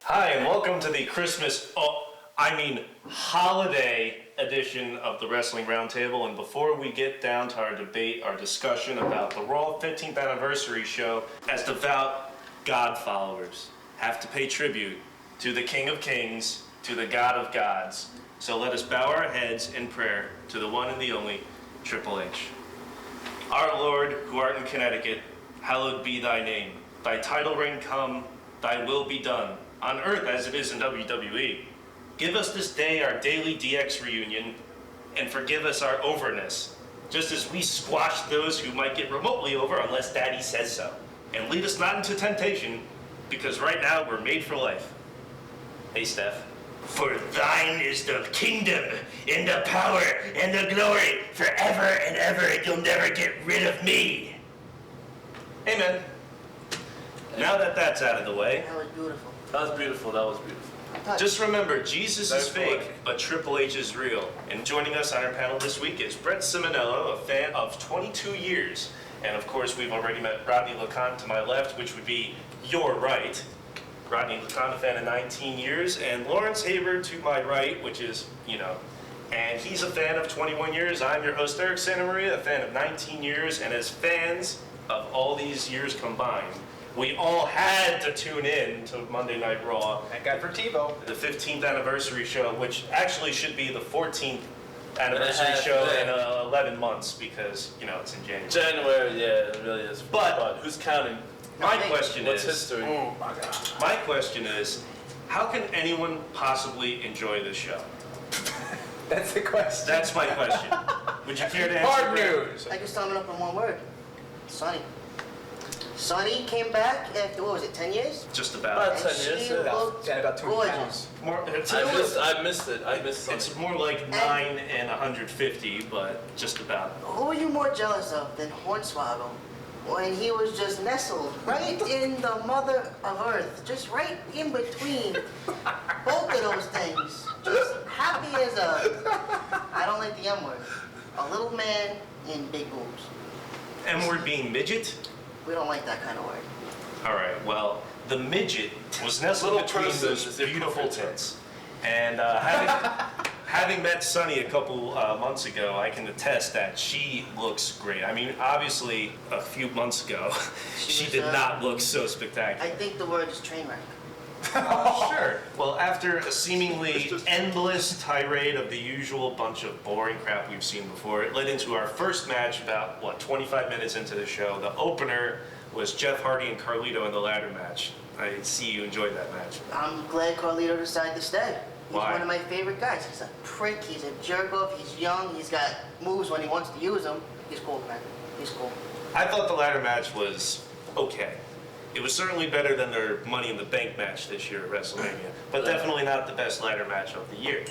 Hi, and welcome to the holiday edition of the Wrestling Roundtable. And before we get down to our debate, our discussion about the Raw 15th anniversary show, as devout God followers have to pay tribute to the King of Kings, to the God of Gods. So let us bow our heads in prayer to the one and the only Triple H. Our Lord, who art in Connecticut, hallowed be thy name. Thy title reign come, thy will be done, on earth as it is in WWE. Give us this day our daily DX reunion, and forgive us our overness, just as we squash those who might get remotely over unless Daddy says so. And lead us not into temptation, because right now we're made for life. Hey, Steph. For thine is the kingdom, and the power, and the glory, forever and ever, and you'll never get rid of me. Amen. Now that that's out of the way. That was beautiful. That was beautiful. Just remember, Jesus is fake, but Triple H is real. And joining us on our panel this week is Brett Simonello, a fan of 22 years. And of course, we've already met Rodney LeConte to my left, which would be your right. Rodney LeConte, a fan of 19 years. And Lawrence Haber to my right, which is, and he's a fan of 21 years. I'm your host, Eric Santamaria, a fan of 19 years. And as fans of all these years combined, we all had to tune in to Monday Night Raw. Thank God for TiVo. The 15th anniversary show, which actually should be the 14th anniversary show in 11 months because, it's in January. January, yeah, it really is. But who's counting? My question What's is, history? Oh my God. my question is, how can anyone possibly enjoy this show? That's the question. That's my question. Would you care to answer? Hard news. I can sum it up in one word. Sonny. Sonny came back after, 10 years? Just about. About And 10 years, she yeah. looked About 200 gorgeous. pounds. I missed it. I missed something. It's more like 9 and 150, but just about. Who are you more jealous of than Hornswoggle? When he was just nestled right in the mother of earth, just right in between both of those things. Just happy as I don't like the M word, a little man in big boobs. M-word being midget? We don't like that kind of word. All right, well, the midget was nestled Little between person those is the beautiful appropriate tits. And having met Sunny a couple months ago, I can attest that she looks great. I mean, obviously, a few months ago, she did not look so spectacular. I think the word is train wreck. Oh, sure. Well, after a seemingly endless tirade of the usual bunch of boring crap we've seen before, it led into our first match about, 25 minutes into the show. The opener was Jeff Hardy and Carlito in the ladder match. I see you enjoyed that match. I'm glad Carlito decided to stay. He's Why? one of my favorite guys. He's a prick, he's a jerk-off, he's young, he's got moves when he wants to use them. He's cool, man. He's cool. I thought the ladder match was okay. It was certainly better than their Money in the Bank match this year at WrestleMania, but definitely not the best ladder match of the year.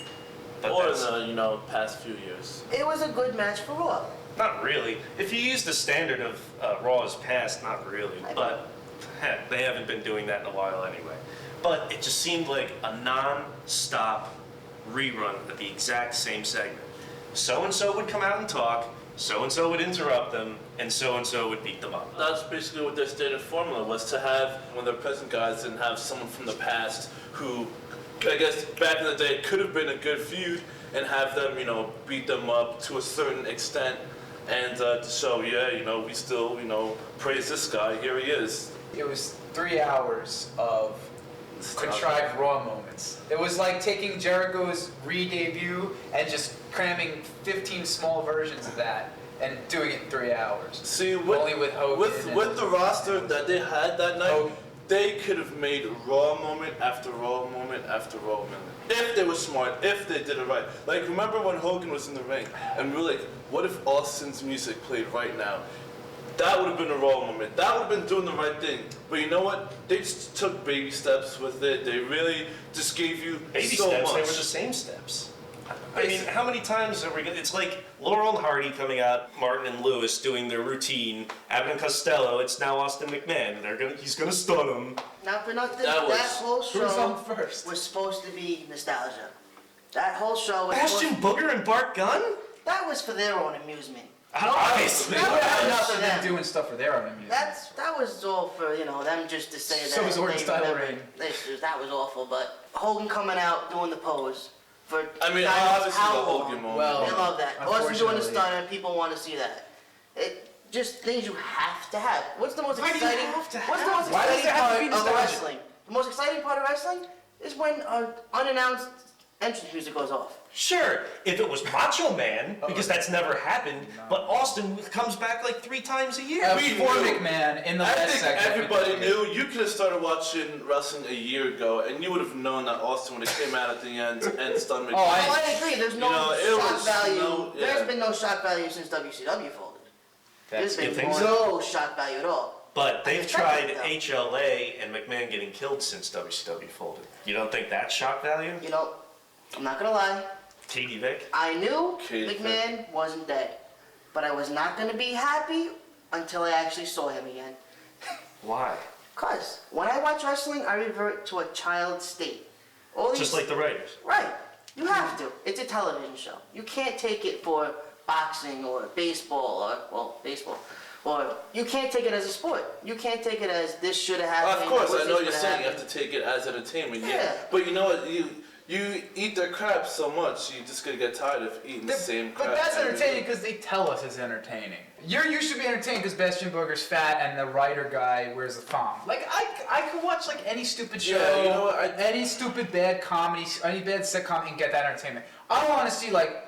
But Or that's the, past few years. It was a good match for Raw. not really. If you use the standard of Raw's past, not really. But heck, they haven't been doing that in a while anyway. But it just seemed like a non-stop rerun of the exact same segment. So-and-so would come out and talk, so-and-so would interrupt them, and so-and-so would beat them up. That's basically what their stated formula was, to have one of their present guys and have someone from the past who, I guess, back in the day could have been a good feud, and have them, beat them up to a certain extent, and to show, we still, praise this guy, here he is. It was 3 hours of contrived Raw moments. It was like taking Jericho's re-debut and just cramming 15 small versions of that and doing it in 3 hours. See, Only with Hogan with the roster that they had that night, Hogan. they could have made Raw moment after Raw moment after Raw moment. If they were smart, if they did it right. Like, remember when Hogan was in the ring, and we were like, what if Austin's music played right now? That would have been a Raw moment. That would have been doing the right thing. But you know what? They just took baby steps with it. They really just gave you Baby so steps, much. they were the same steps. I mean, how many times are we gonna, it's like Laurel and Hardy coming out, Martin and Lewis doing their routine, Abbott and Costello, it's now Austin McMahon, he's gonna stun him. Not for nothing, That that, was- whole Who's on show first? was supposed to be nostalgia. That whole show was Bastion Booger and Bart Gunn? that was for their own amusement. Obviously. They That would have was nothing them. than doing stuff for their own amusement. That was all for, them just to say that. So was Orton they Style remember Reign. this. That was awful, but Hogan coming out doing the pose for I mean, God knows obviously how the long. Hogan moment. Well, They love that. Austin doing the unfortunately. stunner, people want to see that. It just things you have to have. What's the most Why do you exciting? have to What's the have most it? Why does exciting there have to part be of nostalgia? wrestling? The most exciting part of wrestling is when unannounced entrance music goes off. Sure, if it was Macho Man, because that's never happened, but Austin comes back like 3 times a year. Before McMahon in the I last think segment. everybody knew. You could have started watching wrestling a year ago, and you would have known that Austin would have came out at the end and stunned McMahon. Oh, I agree. There's no it shock was value. yeah. There's been no shock value since WCW folded. There's You been think no shock value at all. But they've expected tried it, HLA and McMahon getting killed since WCW folded. You don't think that's shock value? I'm not gonna lie. Katie Vick? I knew Katie McMahon wasn't dead, but I was not gonna be happy until I actually saw him again. Why? Cause when I watch wrestling, I revert to a child state. All these, Just like the writers. right? You have to. It's a television show. You can't take it for boxing or baseball baseball. Or you can't take it as a sport. You can't take it as this should have happened. Of course, or I know this you're should saying you happened. have to take it as entertainment, Yeah. But you know what? You eat their crap so much, you just gonna get tired of eating the same crap. But that's every entertaining week. because they tell us it's entertaining. You should be entertained because Bastion Booger's fat and the writer guy wears a thong. Like, I could watch like any stupid show, Yeah, you know what, any stupid bad comedy, any bad sitcom and get that entertainment. I don't want to see like,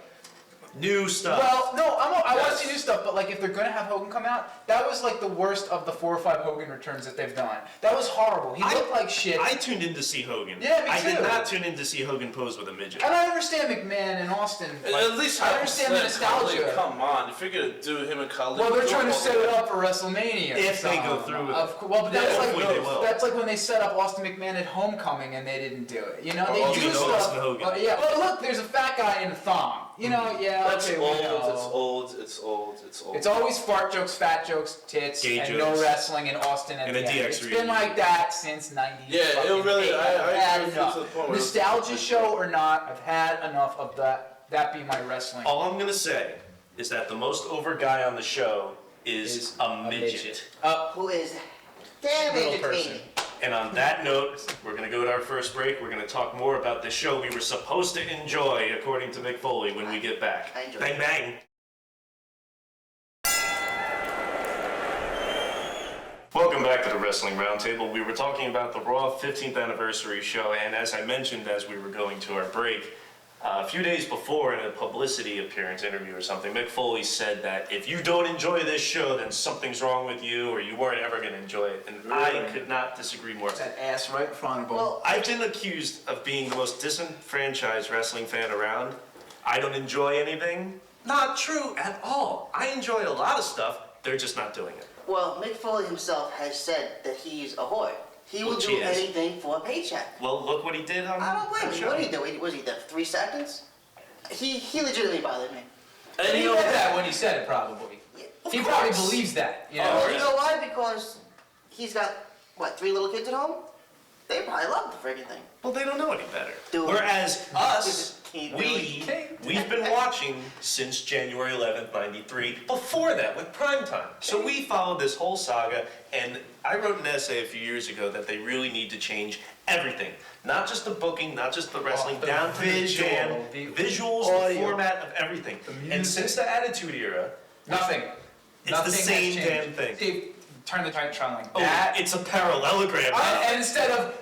New stuff. well, no, I want to Yes. see new stuff, but like if they're gonna have Hogan come out, that was like the worst of the 4 or 5 Hogan returns that they've done. That was horrible. He looked like shit. I tuned in to see Hogan. Yeah, me I did too. not tune in to see Hogan pose with a midget. And I understand McMahon and Austin. Like, At least I understand the 100%, Khali, nostalgia. Come on, if you're gonna do him and Khali. Well, they're do trying to all set the it way. up for WrestleMania. If they go So, through with well, but that's Yeah, like hopefully they will. that's like when they set up Austin McMahon at Homecoming and they didn't do it. You know, Or they Austin do Hogan. stuff. Austin Hogan. Yeah, but look, there's a fat guy in a thong. You know, yeah, That's okay, old, we know. it's old, it's old, it's old. It's always fart jokes, fat jokes, tits, Gay and jokes. no wrestling in Austin at And the a end. DX It's been reunion. like that since '90. Yeah, it really- I had agree enough. to the point where it's- Nostalgia show or not, I've had enough of that. That be my wrestling. All I'm gonna say is that the most over guy on the show is a midget. Who is damn Little entertaining. And on that note, we're going to go to our first break. We're going to talk more about the show we were supposed to enjoy, according to Mick Foley, when we get back. I enjoyed Bang, it. bang. Welcome back to the Wrestling Roundtable. We were talking about the Raw 15th anniversary show, and as I mentioned as we were going to our break, a few days before in a publicity appearance interview or something, Mick Foley said that if you don't enjoy this show, then something's wrong with you or you weren't ever going to enjoy it. And I could not disagree more. That ass right in front of him. Well, I've been accused of being the most disenfranchised wrestling fan around. I don't enjoy anything. Not true at all. I enjoy a lot of stuff. They're just not doing it. well, Mick Foley himself has said that he's a whore. He will Which do he is. anything for a paycheck. Well, look what he did on I don't blame the him. show. What did he do? Was he there 3 seconds? He legitimately bothered me. And he you know meant what? that when he said it, probably. Yeah, of He probably course. believes that. You Oh, know. Well, you know why? Because he's got, 3 little kids at home? They probably love the friggin' thing. Well, they don't know any better. Do it. Whereas us, Can't do we've been watching since January 11th, 93, before that with Primetime. So we followed this whole saga, and I wrote an essay a few years ago that they really need to change everything. Not just the booking, not just the wrestling, the down to the visual, jam, the visuals, audio, the format of everything. music. And since the Attitude Era, Nothing. It's Nothing the has same changed. damn thing. Steve, turn the Titantron like oh, that. it's a parallelogram now. And instead of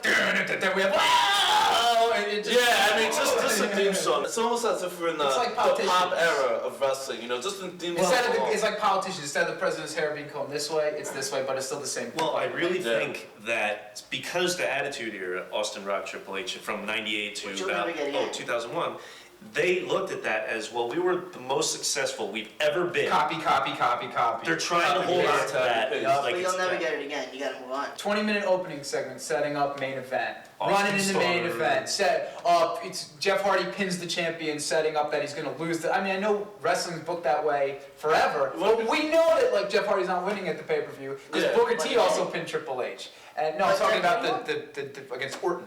we have wow, and it just, Yeah, I mean, just a theme song. It's almost as if we're in the, It's like the politicians. pop era of wrestling, you know, just in theme instead of song. it's like politicians. Instead of the president's hair being combed this way, it's this way, but it's still the same. Well, I really Yeah. think that because the Attitude Era, Austin Rock, Triple H, from 98 Which to you'll about never get again. 2001, they looked at that as, well, we were the most successful we've ever been. Copy. They're trying to hold on paste, to that. copy, paste. like But it's you'll never dead. get it again. You gotta move on. 20-minute opening segment setting up main event. Austin Running into main Starr. event. Set up. It's Jeff Hardy pins the champion, setting up that he's going to lose. I mean, I know wrestling's booked that way forever, but we know that like Jeff Hardy's not winning at the pay-per-view because Yeah. Booker T also pinned Triple H. And no, I'm But talking then- about the against Orton.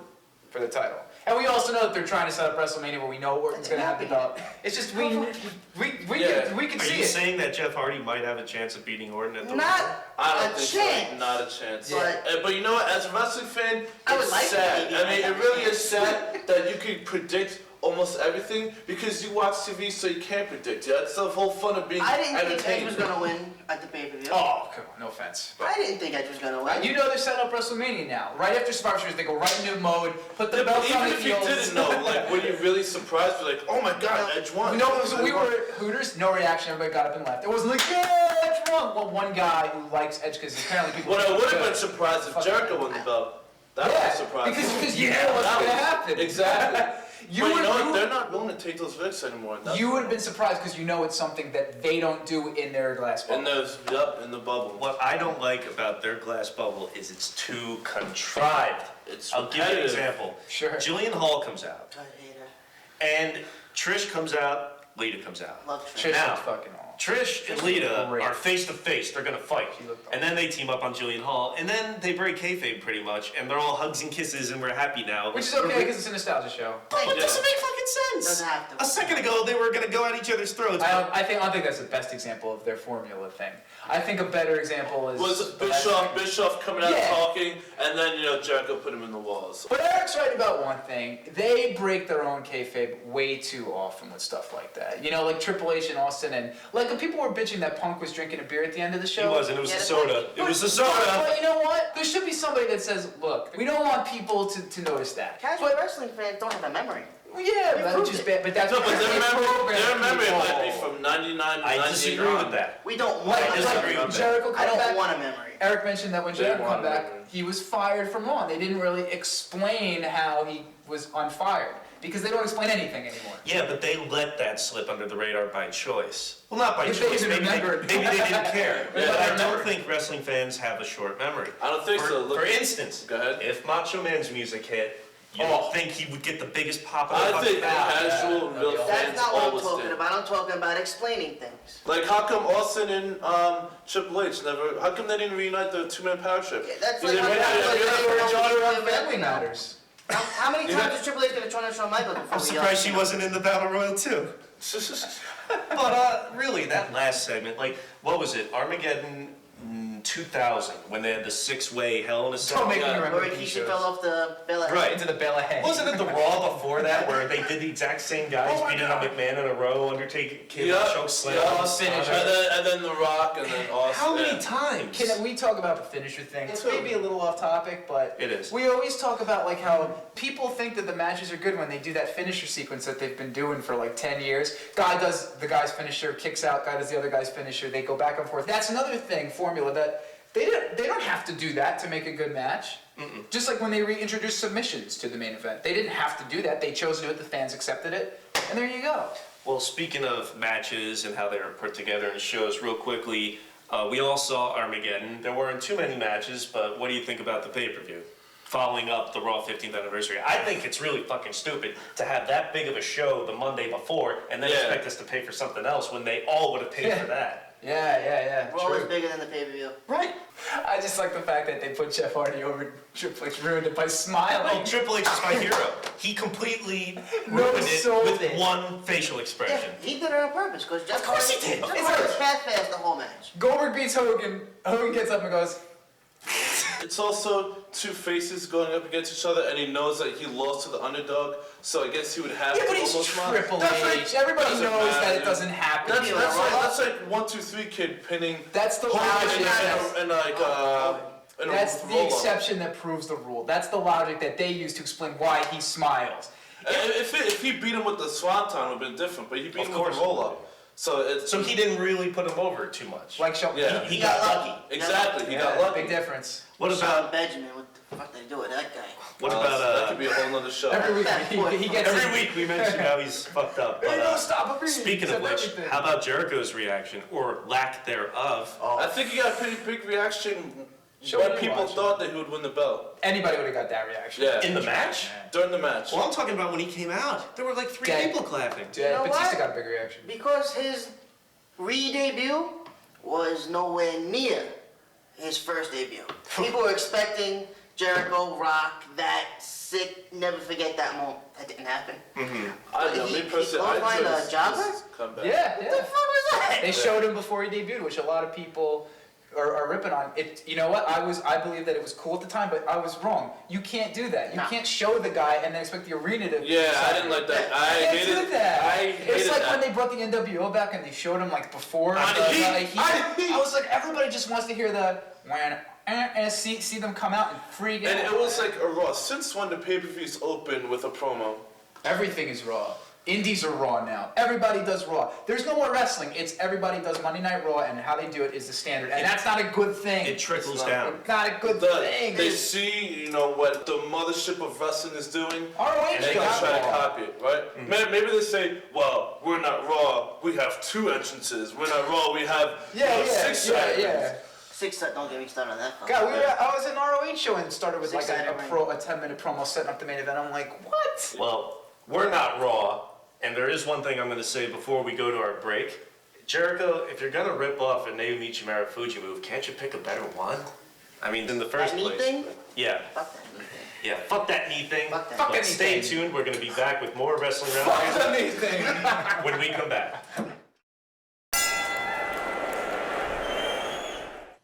for the title. And we also know that they're trying to set up WrestleMania where we know Orton's going to have the belt. It's just we can Are see you it. saying that Jeff Hardy might have a chance of beating Orton at the Not I don't a think chance. so. Not a chance. But- But you know what? As a wrestling fan, I would it's like to sad. be I mean, it behind really that. is sad that you can predict almost everything because you watch TV, so you can't predict it. That's the whole fun of being I didn't think Edge entertained. was gonna win at the pay-per-view. Oh, come on, no offense. I didn't think Edge was gonna win. You know they're setting up WrestleMania now. Right after Survivor Series, they go right into mode, put the Yeah, but belts on even the if you heels. didn't know, like, were you really surprised? Like, oh my God, Edge won. No, so we were at Hooters, no reaction, everybody got up and left. It wasn't like, yeah, Edge won. Well, one guy who likes Edge because apparently people... What I would have good. been surprised if Jericho won the belt. That Yeah, was surprising. because you know what's that going to was- happen. Exactly. You But would- you know you- what? They're not willing to take those risks anymore. That's You would have been surprised because you know it's something that they don't do in their glass bubble. in the bubble. What I don't like about their glass bubble is it's too contrived. It's I'll give you an repetitive. example. Sure. Jillian Hall comes out, God, I hate her. and Trish comes out, Lita comes out. Love Trish Trish. Now- is fucking all. Trish and Lita great. are face to face. They're gonna fight, She looked and then they team up on Jillian Hall, and then they break kayfabe pretty much, and they're all hugs and kisses, and we're happy now. Which is okay because it's a nostalgia show. But it Yeah. doesn't make fucking sense. Doesn't have to. A second ago, they were gonna go at each other's throats. I don't think that's the best example of their formula thing. I think a better example is Was Bischoff coming out Yeah. talking, and then Jericho put him in the walls. But Eric's right about one thing. They break their own kayfabe way too often with stuff like that. You know, like Triple H and Austin, and like people were bitching that Punk was drinking a beer at the end of the show. He wasn't. It was Yeah, the the soda. point- It was the soda. But you know what? There should be somebody that says, look, we don't want people to notice that. Casual wrestling fans don't have a memory. Well, yeah, We that's proved just it. bad. But that's No, but because their they program memory people. might be from 99 to I 98 disagree on. with that. We don't want I a disagree memory. with that. Jericho I come don't back. want a memory. Eric mentioned that when They Jericho want come back, memory. he was fired from Raw. They didn't really explain how he was unfired because they don't explain anything anymore. Yeah, but they let that slip under the radar by choice. Well, not by If they choice. even Maybe remembered. maybe they didn't care. Yeah, But they I don't remembered. think wrestling fans have a short memory. I don't think so. Look, For instance, Go ahead. if Macho Man's music hit, you Oh. don't think he would get the biggest pop of the I fucking think mouth. casual, yeah, real yeah. fans That's not what I'm always talking did. about. I'm talking about explaining things. Like, how come Austin and Triple H never? How come they didn't reunite the two-man power trip? Yeah, that's You like didn't how- reunite- like- you like- didn't like- reunite- like- Genre like- of Family Matters. How many times is Triple H gonna turn on Shawn Michaels before I'm we surprised she wasn't in the Battle Royal too. But really, that last segment, like, what was it? Armageddon 2000, when they had the six-way Hell in a Cell. Don't make me Yeah. remember Where these Rikishi shows. fell off the bell. Right. Into the Bella Head. Wasn't it the Raw before that where they did the exact same guys Oh my beating God. up McMahon in a row, Undertaker came Yeah, out, choke slam, yeah. Finisher. And then The Rock, and then Austin. How many yeah. times? Can we talk about the finisher thing? It's Too. maybe a little off topic, but It is. We always talk about like how people think that the matches are good when they do that finisher sequence that they've been doing for like 10 years. Guy does the guy's finisher, kicks out, guy does the other guy's finisher, they go back and forth. That's another thing, formula, that they don't have to do that to make a good match. Just like when they reintroduced submissions to the main event. They didn't have to do that, they chose to do it, the fans accepted it, and there you go. Well, speaking of matches and how they were put together in shows, real quickly, we all saw Armageddon. There weren't too many matches, but what do you think about the pay-per-view? Following up the Raw 15th anniversary. I think it's really fucking stupid to have that big of a show the Monday before and then Yeah. expect us to pay for something else when they all would have paid Yeah. for that. Yeah, Raw was true. bigger than the pay-per-view. Right. I just like the fact that they put Jeff Hardy over Triple H, ruined it by smiling. Oh, Triple H is my hero. He completely No, ruined it sold with it. one facial Yeah, expression. he did it on purpose because Jeff Of course he Hardy- did. Jeff It's Hardy like- was fast the whole match. Goldberg beats Hogan. Hogan gets up and goes, It's also two faces going up against each other, and he knows that he lost to the underdog, so I guess he would have yeah, to but he's almost smile. Triple That's H. like- Everybody doesn't knows that matter. it doesn't happen. That's, Yeah, that's, right. like, that's like 1, 2, 3 kid pinning That's the Hogan logic. and in a That's the roll-up. exception that proves the rule. That's the logic that they use to explain why he smiles. If he beat him with the swanton, it would have been different, but he beat Of him course. with the roll-up. So it's So he didn't really put him over too much. Like Shelton. Yeah. He got lucky. exactly he Yeah, got lucky. big difference. What Sean about Benjamin, what the fuck did they do with that guy? what Well, about that could be a whole nother show. Every week he gets every in. week we mention how he's fucked up. Hey, But, no, stop him. speaking of which, how about Jericho's reaction or lack thereof? Oh, I think he got a pretty big reaction Show when me people watch. thought that he would win the belt. Anybody would have got that reaction. Yeah. In the match? During the match. Well, I'm talking about when he came out. There were like 3 Dead. people clapping. Yeah, You know Batista what? got a big reaction. because his re-debut was nowhere near his first debut. People were expecting Jericho, Rock, that sick, never forget that moment. That didn't happen. I don't know, me personally, He I a just jobber? come back. Yeah, What the yeah. fuck was that? They showed him before he debuted, which a lot of people are ripping on. It. You know what? I believe that it was cool at the time, but I was wrong. You can't do that. You No. can't show the guy and then expect the arena to. Yeah, I didn't like that. I You can't hated do that. I It's hated like that. when they brought the NWO back and they showed him like before. On the Heat. Heat. On Heat. I was like, everybody just wants to hear the and see them come out and freak out. And it was like a Raw. Since when the pay-per-views open with a promo? Everything is Raw. Indies are Raw now. Everybody does Raw. There's no more wrestling. It's everybody does Monday Night Raw, and how they do it is the standard. And that's not a good thing. It trickles It's not. down. It's not a good thing. They see, what the mothership of wrestling is doing, ROH and they got can try to Raw. copy it, right? Maybe they say, well, we're not Raw, we have 2 entrances. We're not Raw, we have 6 segments. yeah. Don't get me started on that. God, I was in ROH show and started with like a 6-sided 10-minute promo setting up the main event. I'm like, what? Well, we're not Raw, and there is one thing I'm going to say before we go to our break. Jericho, if you're going to rip off a Naomichi Marufuji move, can't you pick a better one? I mean, in the first That knee place. thing? Yeah. Fuck that knee thing. Yeah, fuck that knee thing. Fuck that. Fuck But stay anything. tuned. We're going to be back with more Wrestling Fuck Roundtable anything. when we come back.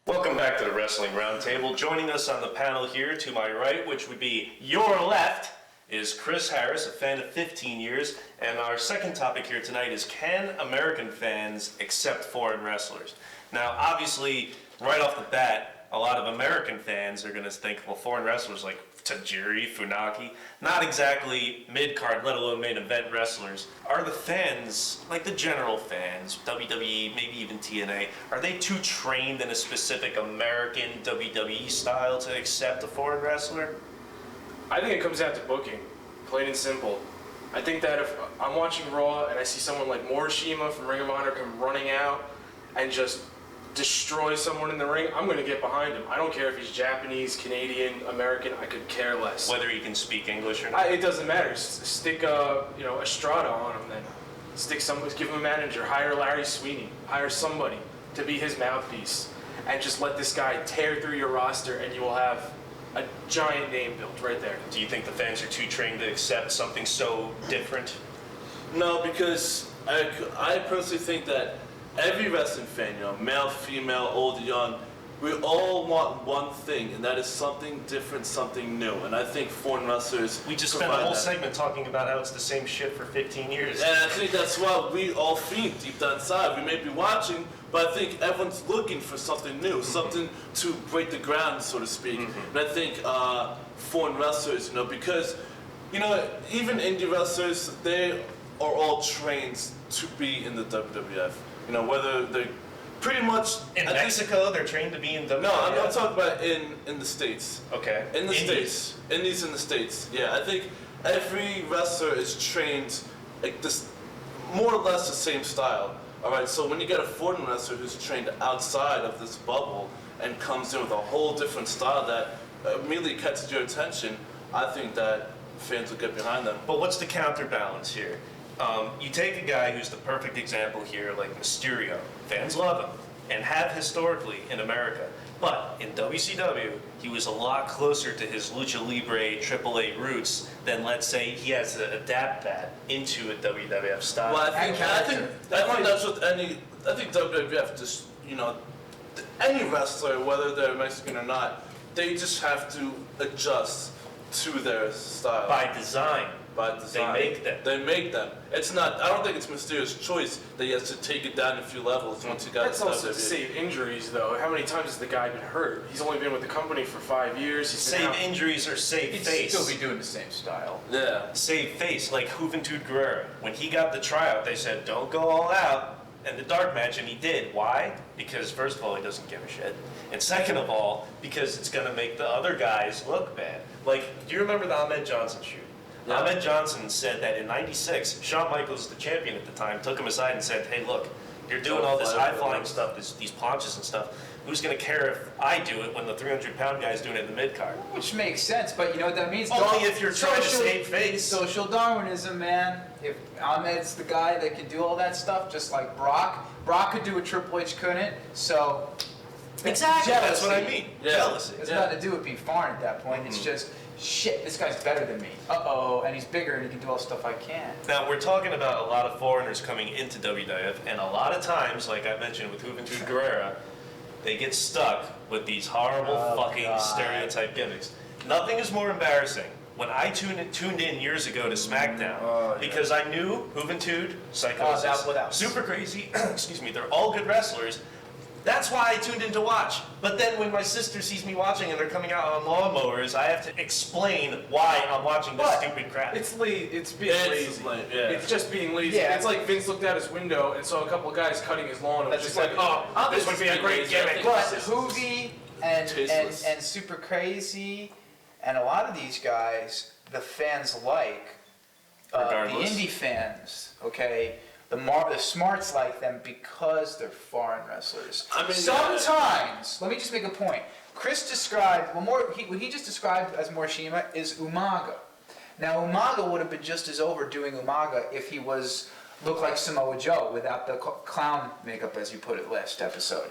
Welcome back to the Wrestling Roundtable. Joining us on the panel here to my right, which would be your left, is Chris Harris, a fan of 15 years. And our second topic here tonight is, can American fans accept foreign wrestlers? Now, obviously, right off the bat, a lot of American fans are going to think, well, foreign wrestlers like Tajiri, Funaki, not exactly mid-card, let alone main event wrestlers. Are the fans, like the general fans, WWE, maybe even TNA, are they too trained in a specific American WWE style to accept a foreign wrestler? I think it comes down to booking, plain and simple. I think that if I'm watching Raw and I see someone like Morishima from Ring of Honor come running out and just destroy someone in the ring, I'm going to get behind him. I don't care if he's Japanese, Canadian, American, I could care less. Whether he can speak English or not? It doesn't matter. Stick Estrada on him then. Give him a manager, hire Larry Sweeney, hire somebody to be his mouthpiece, and just let this guy tear through your roster and you will have a giant name built right there. Do you think the fans are too trained to accept something so different? No, because I personally think that every wrestling fan, male, female, old, young, we all want one thing, and that is something different, something new. And I think foreign wrestlers We just spent a provide whole that. segment talking about how it's the same shit for 15 years. And I think that's why we all feel deep down inside. We may be watching, but I think everyone's looking for something new, something to break the ground, so to speak. And I think foreign wrestlers, because, even indie wrestlers, they are all trained to be in the WWF. Whether they're pretty much In I think- Mexico, they're trained to be in WWF. No, I'm not talking about in the States. Okay. In the Indies. States. Indies in the States. Yeah, I think every wrestler is trained like this, more or less the same style. All right, so when you get a foreign wrestler who's trained outside of this bubble and comes in with a whole different style that immediately catches your attention, I think that fans will get behind them. But what's the counterbalance here? You take a guy who's the perfect example here, like Mysterio. Fans love him, and have historically in America. But in WCW, he was a lot closer to his Lucha Libre AAA roots than, let's say, he has to adapt that into a WWF style. Well, I think character. that's what I think WWF just, any wrestler, whether they're Mexican or not, they just have to adjust to their style. By design. By design. They make them. They make them. It's not, I don't think it's Mysterio's choice that he has to take it down a few levels once he got That's to also to WWE. save injuries, though. How many times has the guy been hurt? He's only been with the company for 5 years. He's been Save out. injuries or save He'd face. still be doing the same style. Yeah. Save face, like Juventud Guerrera. When he got the tryout, they said, don't go all out. And the dark match, and he did. Why? Because first of all, he doesn't give a shit. And second of all, because it's gonna make the other guys look bad. Like, do you remember the Ahmed Johnson shoot? Yeah. Ahmed Johnson said that in '96, Shawn Michaels, the champion at the time, took him aside and said, hey look, you're doing all this high-flying stuff, these planches and stuff. Who's gonna care if I do it when the 300-pound guy's doing it in the mid-card? Which makes sense, but you know what that means? Only if you're trying to Social- save face. Social Darwinism, man. If Ahmed's the guy that can do all that stuff, just like Brock. Brock could do what Triple H couldn't, so Exactly, that's what I Jealousy. mean. Yeah. Jealousy. It's nothing to do with being foreign at that point. It's just, shit, this guy's better than me. Uh-oh, and he's bigger and he can do all the stuff I can't. Now, we're talking about a lot of foreigners coming into WWF, and a lot of times, like I mentioned with Juventud Guerrera, they get stuck with these horrible stereotype gimmicks. Nothing is more embarrassing. When I tuned in years ago to SmackDown, because I knew Juventud, Psychosis, Super Crazy, excuse me, they're all good wrestlers. That's why I tuned in to watch. But then when my sister sees me watching and they're coming out on lawnmowers, I have to explain why I'm watching this stupid crap. It's being lazy. Yeah. It's just being lazy. Yeah. It's like Vince looked out his window and saw a couple of guys cutting his lawn and was That's just like, oh, this would be a great lazy. I gimmick. think But Hoovy and Tasteless. Super Crazy and a lot of these guys, the fans like, the Regardless. indie fans, okay? The smarts like them because they're foreign wrestlers. I mean, Sometimes, let me just make a point. Chris described, what he just described as Morishima is Umaga. Now Umaga would have been just as over doing Umaga if he looked like Samoa Joe without the clown makeup, as you put it last episode.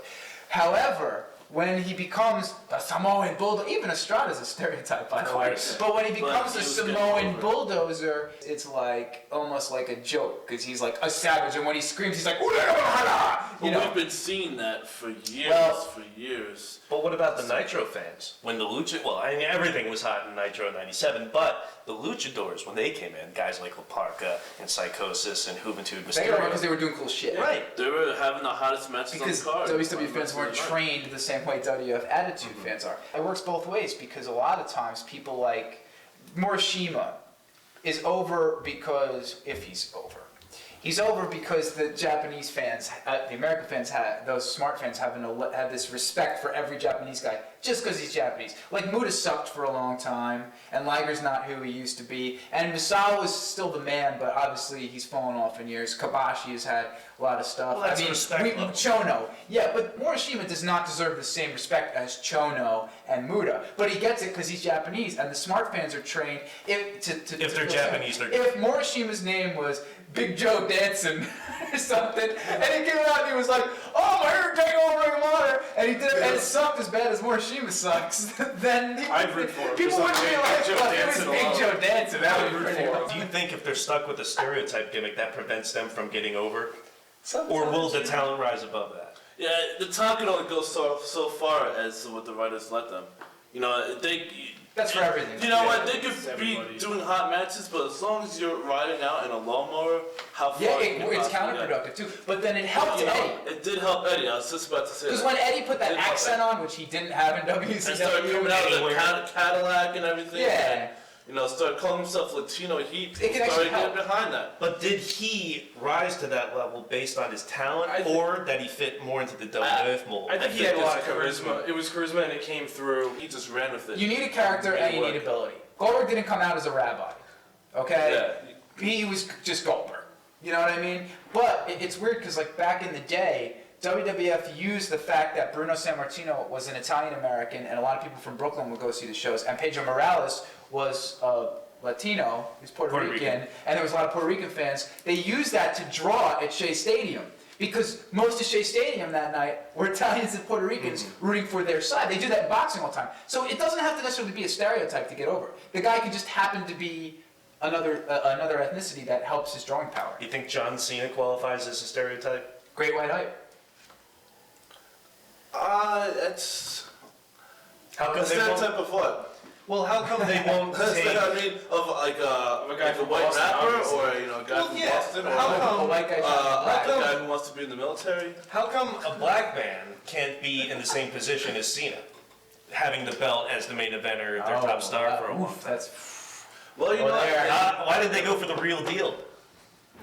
However, when he becomes the Samoan bulldozer, even Estrada's a stereotype, by the way. course. But when he But becomes he a was getting Samoan over it. bulldozer, it's like almost like a joke because he's like a savage, and when he screams, he's like, you But know. we've been seeing that for years, Well- But what about the Nitro fans? When the I mean, everything was hot in Nitro in '97, but the Luchadors, when they came in, guys like La Parka and Psychosis and Juventud They were because Mysterio. they were doing cool shit. Right. They were having the hottest matches Because on the card. WCW fans weren't trained the same way WF Attitude fans are. It works both ways because a lot of times people like Morishima is over because if he's over. He's over because the Japanese fans, the American fans, those smart fans have this respect for every Japanese guy just because he's Japanese. Like Muta sucked for a long time, and Liger's not who he used to be, and Misawa is still the man, but obviously he's fallen off in years. Kabashi has had a lot of stuff. Well, that's respect level. Chono, yeah, but Morishima does not deserve the same respect as Chono and Muta, but he gets it because he's Japanese, and the smart fans are trained. If they're Japanese, they're if Morishima's name was Big Joe Dancing or something, and he came out and he was like, "Oh, my hair take over Ring of Honor," and he did it, and it sucked as bad as Morishima sucks. Then I'd root for him. people Just wouldn't like be like, Joe "Well, it was Dancing Big alone." Joe Dancing." That would be root pretty for him. awesome. Do you think if they're stuck with a stereotype gimmick, that prevents them from getting over? Sometimes, Or will the talent rise above that? Yeah, the talk can only go so far as what the writers let them. You know, That's for everything. You know what? They could It's be everybody. doing hot matches, but as long as you're riding out in a lawnmower, how far? Yeah, you can it's possibly get. counterproductive too. But then it helped You know, Eddie. it did help Eddie. I was just about to say Because that. when Eddie put that Did help accent Eddie. on, which he didn't have in And started WCW, coming out of the anywhere. Cadillac and everything. Yeah. And, you know, started calling himself Latino. He It can actually started getting help. behind that. But did he rise to that level based on his talent, I think- or that he fit more into the WWF mold? I think he had a think lot of it's charisma. It was charisma and it came through. He just ran with it. you need a character and you need ability. Goldberg didn't come out as a rabbi, okay? Yeah. He was just Goldberg. You know what I mean? But it's weird because like back in the day, WWF used the fact that Bruno Sammartino was an Italian American and a lot of people from Brooklyn would go see the shows, and Pedro Morales was Latino, he's Puerto Puerto Rican, Rican. and there was a lot of Puerto Rican fans. They used that to draw at Shea Stadium. Because most of Shea Stadium that night were Italians and Puerto Ricans rooting for their side. They do that in boxing all the time. So it doesn't have to necessarily be a stereotype to get over. The guy can just happen to be another ethnicity that helps his drawing power. You think John Cena qualifies as a stereotype? Great white hype. It's How a come they won't? stereotype of what? Well, how come they won't take? I mean, of like a guy like a from white Boston, rapper, obviously. or you know, a guy Well, from yeah, Boston, or how A come- white guy a black. guy who wants to be in the military. How come a black man can't be in the same position as Cena, having the belt as the main eventer, their top star for a long time? That's Well, you know, Well, there- Why did they go for the real deal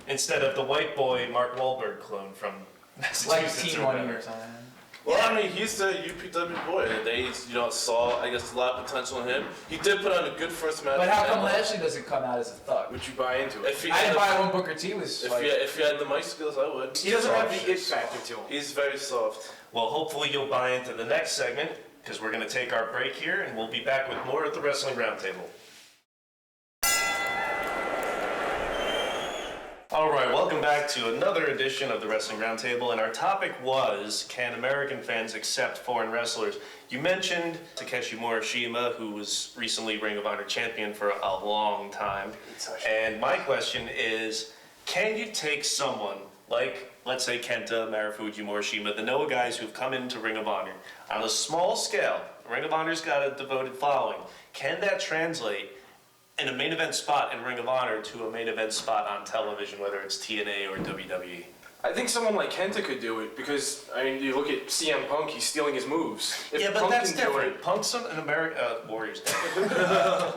instead of the white boy Mark Wahlberg clone from like Massachusetts Team or Money whatever? or something. well, I mean, he's a UPW boy. They, you know, saw, I guess, a lot of potential in him. He did put on a good first match. But how with come Emma. Lashley doesn't come out as a thug? Would you buy into it? If he I had didn't the- buy it when Booker T was like... if he had the mic skills, I would. He doesn't have Soft. the it factor to him. He's very soft. Well, hopefully you'll buy into the next segment because we're going to take our break here and we'll be back with more at the Wrestling Roundtable. All right, welcome back to another edition of the Wrestling Roundtable, and our topic was, can American fans accept foreign wrestlers? You mentioned Takeshi Morishima, who was recently Ring of Honor champion for a long time, and my question is, can you take someone like, let's say Kenta, Marufuji, Morishima, the Noah guys who've come into Ring of Honor, on a small scale, Ring of Honor's got a devoted following, can that translate in a main event spot in Ring of Honor to a main event spot on television, whether it's TNA or WWE? I think someone like Kenta could do it because, I mean, you look at CM Punk, he's stealing his moves. If Yeah, but Punk that's can do different. it- Punk's an American Warriors.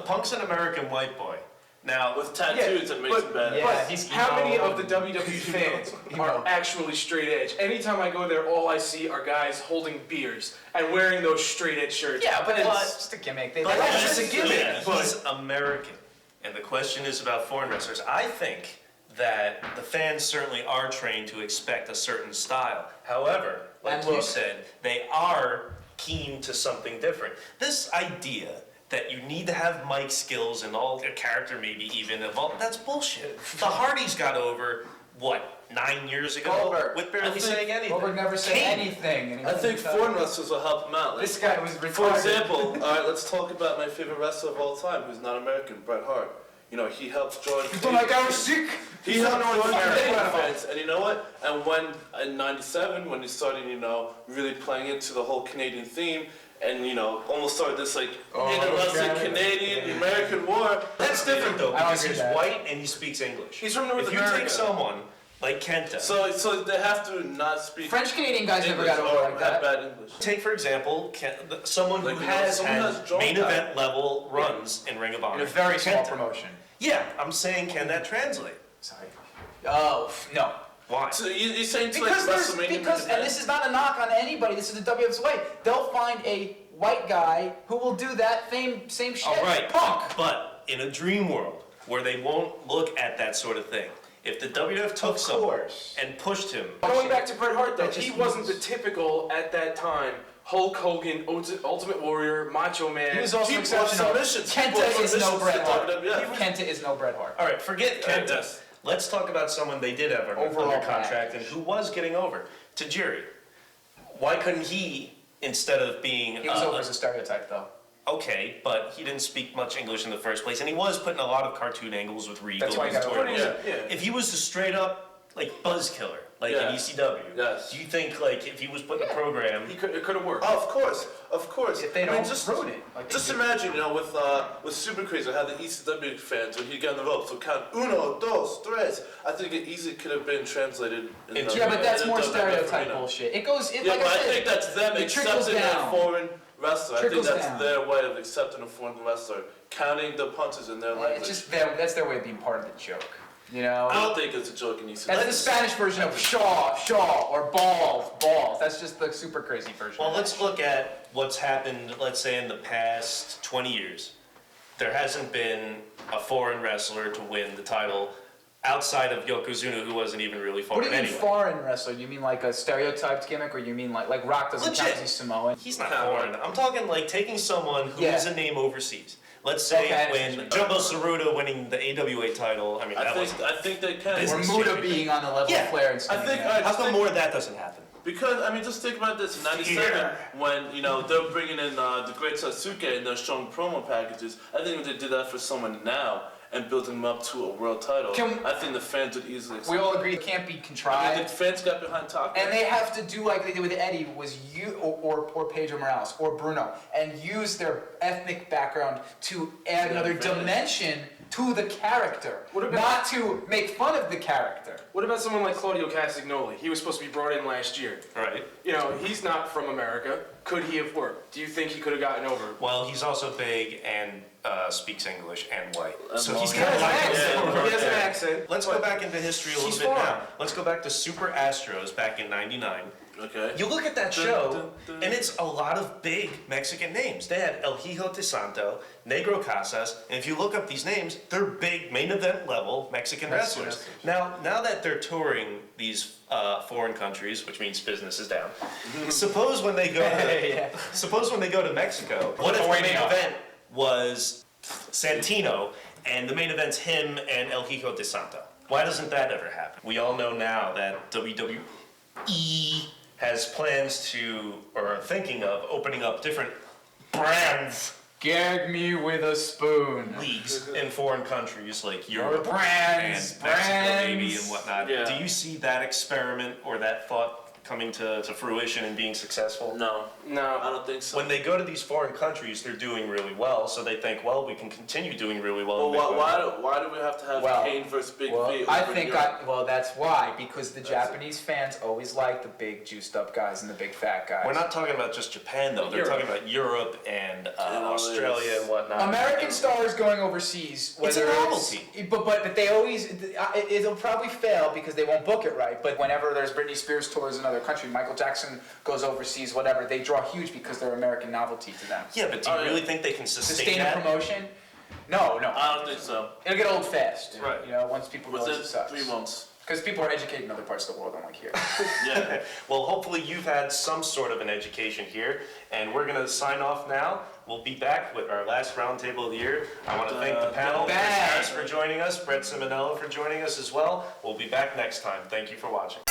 Punk's an American white boy. Now, With tattoos, it makes him bad. Yeah, But he's how many emo. of the WWE fans Emo. are actually straight edge? Anytime I go there, all I see are guys holding beers and wearing those straight edge shirts. Yeah, but And it's just a gimmick. but that's he's- just a gimmick, yeah, but- he's American, and the question is about foreign wrestlers. I think that the fans certainly are trained to expect a certain style. However, like And you look- said, they are keen to something different. This idea that you need to have mic skills and all your character maybe even evolve, that's bullshit. The Hardys got over, what, 9 years ago? Goldberg. With barely I think saying anything. Goldberg never said Kane. anything. And he I think wasn't foreign done. wrestlers will help him out. Like, This guy was retarded. for example, all right, let's talk about my favorite wrestler of all time, who's not American, Bret Hart. You know, he helped join. You don't like I was sick? He helped join Canadian American. fans, and you know what? And when in '97, when he started, you know, really playing into the whole Canadian theme, and you know, almost started this like interesting Canada. Canadian American war. That's different though, I don't because agree he's with that. white and he speaks English. He's from North If you America. take someone like Kenta, So they have to not speak French Canadian guys never English got over or like have that. bad English. take for example someone who Like, you know, has someone had has drawn main that. event level runs in Ring of Honor. In a very small Kenta. promotion. Yeah, I'm saying can that translate? Sorry. Oh, no. Why? So you're saying to Because like there's, WrestleMania because, and this is not a knock on anybody, this is the WWF's way. They'll find a white guy who will do that same shit. All right, Punk. but in a dream world where they won't look at that sort of thing, if the WWF took Of someone course. and pushed him, Going back to Bret Hart, though, That just he wasn't the means- typical, at that time, Hulk Hogan, Ultimate Warrior, Macho Man. He was also People exceptional. want submissions. People Kenta want is no submissions Bret to Hart. WWF. Kenta is no Bret Hart. all right, forget Kenta. Yes. Let's talk about someone they did have Overall under contract package. and who was getting over. Tajiri. Why couldn't he, instead of being He was over as a stereotype, though. okay, but he didn't speak much English in the first place, and he was putting a lot of cartoon angles with Regal. That's why he and got Tori. over it. Yeah. If he was a straight up like buzz killer, like Yeah. in ECW, Yes. do you think like if he was putting a program? It could have worked. Oh, of course. If they I mean, don't just ruin it. Like they Just do. imagine, you know, with Super Crazy, how the ECW fans, when he got on the ropes, would count uno, dos, tres. I think it easily could have been translated. Into- Yeah, but that's in more the stereotype arena. bullshit. It goes, Yeah, like but I I said, think that's them it trickles accepting down. that foreign wrestler. I think Trickles that's down. their way of accepting a foreign wrestler, counting the punches in their language. it's just that's their way of being part of the joke. You know? I don't think it's a joke in ECW. That's the Spanish version of Shaw, or balls. That's just the super crazy version. Well, of let's that. look at what's happened. Let's say in the past 20 years, there hasn't been a foreign wrestler to win the title outside of Yokozuna, who wasn't even really What foreign do you mean anyway. foreign wrestler? Do you mean like a stereotyped gimmick, or you mean like Rock doesn't count Legit. because he's Samoan? He's not Kinda foreign. I'm talking like taking someone who is Yeah. a name overseas. Let's say Okay, I when understand. Jumbo Saruta winning the AWA title. I mean, that was I think they can. Or Business Muda champion. being on the level Yeah. of Flair and I Sting. think. yeah. I how just come think more of that doesn't happen? because I mean, just think about this in '97 Yeah. when you know they're bringing in the Great Sasuke and they're showing promo packages. I think if they did that for someone now and building them up to a world title, I think the fans would easily. We all agree it can't be I mean, contrived. the fans got behind Taka. And they have to do like they did with Eddie, was you or Pedro Morales or Bruno, and use their ethnic background to add another advantage. dimension to the character, What about- not to make fun of the character. What about someone like Claudio Castagnoli? He was supposed to be brought in last year. Right. You know, he's not from America. Could he have worked? Do you think he could have gotten over? Well, he's also big and speaks English and white. So long. he's He kind has of an like accent. He has an accent. Let's go back into history a little He's bit foreign. now. Let's go back to Super Astros back in '99. Okay. You look at that show, and it's a lot of big Mexican names. They had El Hijo de Santo, Negro Casas, and if you look up these names, they're big main event level Mexican wrestlers. Now that they're touring these foreign countries, which means business is down. Suppose when they go to, Yeah. suppose when they go to Mexico, what if the main Lithuania. event was Santino, and the main event's him and El Hijo de Santo? Why doesn't that ever happen? We all know now that WWE has plans to, or are thinking of, opening up different brands, Gag me with a spoon. leagues in foreign countries like Europe Brands, and Mexico maybe brands. and whatnot. Yeah. Do you see that experiment or that thought coming to fruition and being successful? No, No. I don't think so. When they go to these foreign countries, they're doing really well, so they think, well, we can continue doing really well. Well, and make money. why do we have to have Well, Kane versus Big Well, V? I over think Europe? that's why, because the Japanese fans always like the big juiced up guys and the big fat guys. We're not talking about just Japan, though. They're Europe. talking about Europe and all Australia this. and whatnot. American stars going overseas, It's a whether novelty. but they always, it'll probably fail because they won't book it right. But whenever there's Britney Spears tours in another country, Michael Jackson goes overseas, whatever, they draw huge because they're American novelty to them. Yeah, but do you Oh, yeah. really think they can sustain Sustain a that? promotion? No. I don't think so. It'll get old fast. Right. You know, once people realize Within it sucks. 3 months. Because people are educated in other parts of the world, unlike here. Yeah. Well, hopefully you've had some sort of an education here, and we're going to sign off now. We'll be back with our last roundtable of the year. I want to thank the panel, Chris Bang. Harris for joining us, Brett Simonello for joining us as well. We'll be back next time. Thank you for watching.